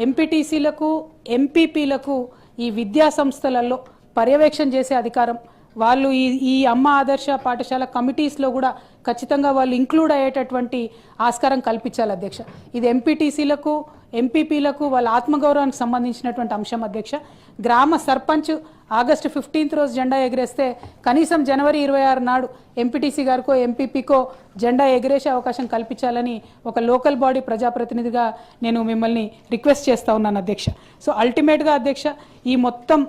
ఎంపీటీసీలకు, ఎంపీపీలకు ఈ విద్యా సంస్థలలో పర్యవేక్షణ చేసే అధికారం వాళ్ళు ఈ అమ్మ ఆదర్శ పాఠశాల కమిటీస్లో కూడా ఖచ్చితంగా వాళ్ళు ఇంక్లూడ్ అయ్యేటటువంటి ఆస్కారం కల్పించాలి అధ్యక్ష. ఇది ఎంపీటీసీలకు, ఎంపీపీలకు వాళ్ళ ఆత్మగౌరవానికి సంబంధించినటువంటి అంశం అధ్యక్ష. గ్రామ సర్పంచ్ ఆగస్టు 15th రోజు జెండా ఎగిరేస్తే కనీసం జనవరి 26 నాడు ఎంపీటీసీ గారికో, ఎంపీపీకో జెండా ఎగిరేసే అవకాశం కల్పించాలని ఒక లోకల్ బాడీ ప్రజాప్రతినిధిగా నేను మిమ్మల్ని రిక్వెస్ట్ చేస్తూ ఉన్నాను అధ్యక్ష. సో అల్టిమేట్గా అధ్యక్ష, ఈ మొత్తం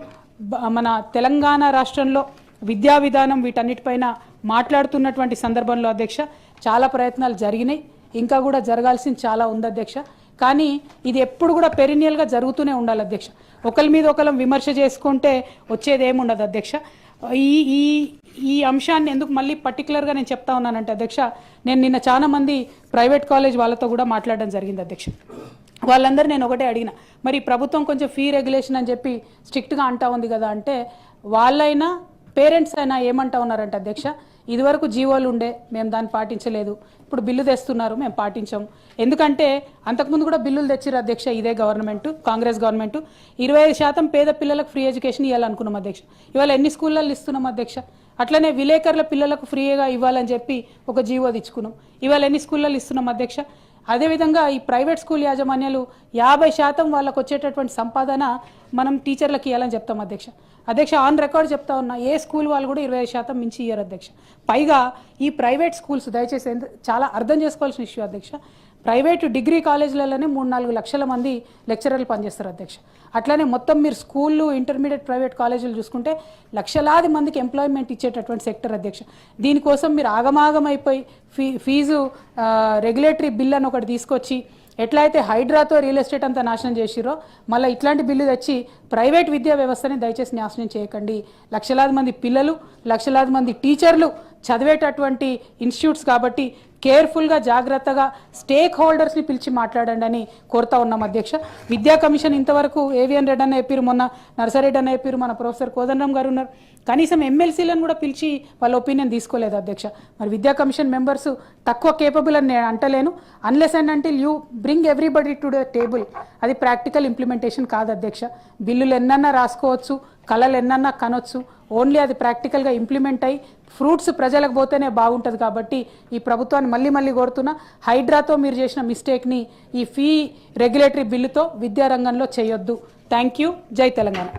మన తెలంగాణ రాష్ట్రంలో విద్యా విధానం వీటన్నిటిపైన మాట్లాడుతున్నటువంటి సందర్భంలో అధ్యక్ష చాలా ప్రయత్నాలు జరిగినాయి, ఇంకా కూడా జరగాల్సింది చాలా ఉంది అధ్యక్ష. కానీ ఇది ఎప్పుడు కూడా పెరినియల్గా జరుగుతూనే ఉండాలి అధ్యక్ష. ఒకరి మీద ఒకరం విమర్శ చేసుకుంటే వచ్చేది ఏముండదు అధ్యక్ష. ఈ అంశాన్ని ఎందుకు మళ్ళీ పర్టికులర్గా నేను చెప్తా ఉన్నానంటే అధ్యక్ష, నేను నిన్న చాలా మంది ప్రైవేట్ కాలేజ్ వాళ్ళతో కూడా మాట్లాడడం జరిగింది అధ్యక్ష. వాళ్ళందరూ నేను ఒకటే అడిగిన, మరి ప్రభుత్వం కొంచెం ఫీ రెగ్యులేషన్ అని చెప్పి స్ట్రిక్ట్గా అంటా ఉంది కదా అంటే, వాళ్ళైనా పేరెంట్స్ అయినా ఏమంటా ఉన్నారంటే అధ్యక్ష, ఇదివరకు జీవోలు ఉండే మేము దాన్ని పాటించలేదు, ఇప్పుడు బిల్లు తెస్తున్నారు మేము పాటించాము. ఎందుకంటే అంతకుముందు కూడా బిల్లులు తెచ్చిరు అధ్యక్ష ఇదే గవర్నమెంట్, కాంగ్రెస్ గవర్నమెంట్. 25% పేద పిల్లలకు ఫ్రీ ఎడ్యుకేషన్ ఇవ్వాలనుకున్నాం అధ్యక్ష. ఇవాళ ఎన్ని స్కూళ్ళల్లో ఇస్తున్నాం అధ్యక్ష. అట్లనే విలేకరుల పిల్లలకు ఫ్రీగా ఇవ్వాలని చెప్పి ఒక జీవో తెచ్చుకున్నాం. ఇవాళ ఎన్ని స్కూళ్ళల్లో ఇస్తున్నాం అధ్యక్ష. అదేవిధంగా ఈ ప్రైవేట్ స్కూల్ యాజమాన్యాలు 50% వాళ్ళకు వచ్చేటటువంటి సంపాదన మనం టీచర్లకు ఇవ్వాలని చెప్తాం అధ్యక్ష ఆన్ రికార్డ్ చెప్తా ఉన్నా, ఏ స్కూల్ వాళ్ళు కూడా 25% మించి ఇయ్యారు అధ్యక్ష. పైగా ఈ ప్రైవేట్ స్కూల్స్ దయచేసి చాలా అర్థం చేసుకోవాల్సిన ఇష్యూ అధ్యక్ష. ప్రైవేటు డిగ్రీ కాలేజీలలోనే 3-4 లక్షల మంది లెక్చరర్లు పనిచేస్తారు అధ్యక్ష. అట్లానే మొత్తం మీరు స్కూళ్ళు, ఇంటర్మీడియట్ ప్రైవేట్ కాలేజీలు చూసుకుంటే లక్షలాది మందికి ఎంప్లాయ్మెంట్ ఇచ్చేటటువంటి సెక్టర్ అధ్యక్ష. దీనికోసం మీరు ఆగమాగమైపోయి ఫీజు రెగ్యులేటరీ బిల్ అని ఒకటి తీసుకొచ్చి ఎట్లయితే హైడ్రాతో రియల్ ఎస్టేట్ అంతా నాశనం చేసిరో మళ్ళీ ఇట్లాంటి బిల్లు తెచ్చి ప్రైవేట్ విద్యా వ్యవస్థని దయచేసి నాశనం చేయకండి. లక్షలాది మంది పిల్లలు, లక్షలాది మంది టీచర్లు చదివేటటువంటి ఇన్స్టిట్యూట్స్ కాబట్టి కేర్ఫుల్గా, జాగ్రత్తగా స్టేక్ హోల్డర్స్ని పిలిచి మాట్లాడండి అని కోరుతా ఉన్నాం అధ్యక్ష. విద్యా కమిషన్ ఇంతవరకు ఏవిఎన్ రెడ్డి అన్న చెప్పారు, మొన్న నర్సారెడ్డి అన్న చెప్పారు, మన ప్రొఫెసర్ కోదండరామ్ గారు ఉన్నారు, కనీసం ఎమ్మెల్సీలను కూడా పిలిచి వాళ్ళ ఒపీనియన్ తీసుకోలేదు అధ్యక్ష. మరి విద్యా కమిషన్ మెంబర్స్ తక్కువ కేపబుల్ అని నేను అంటలేను, unless and until you bring everybody to the table. అది ప్రాక్టికల్ ఇంప్లిమెంటేషన్ కాదు అధ్యక్ష. బిల్లులు ఎన్నన్నా రాసుకోవచ్చు, కళలు ఎన్నన్నా కనొచ్చు, ఓన్లీ అది ప్రాక్టికల్గా ఇంప్లిమెంట్ అయ్యి ఫ్రూట్స్ ప్రజలకు పోతేనే బాగుంటుంది. కాబట్టి ఈ ప్రభుత్వాన్ని మళ్ళీ కోరుతున్నా, హైడ్రాతో మీరు చేసిన మిస్టేక్ని ఈ ఫీ రెగ్యులేటరీ బిల్లుతో విద్యారంగంలో చేయొద్దు. Thank you. జై తెలంగాణ.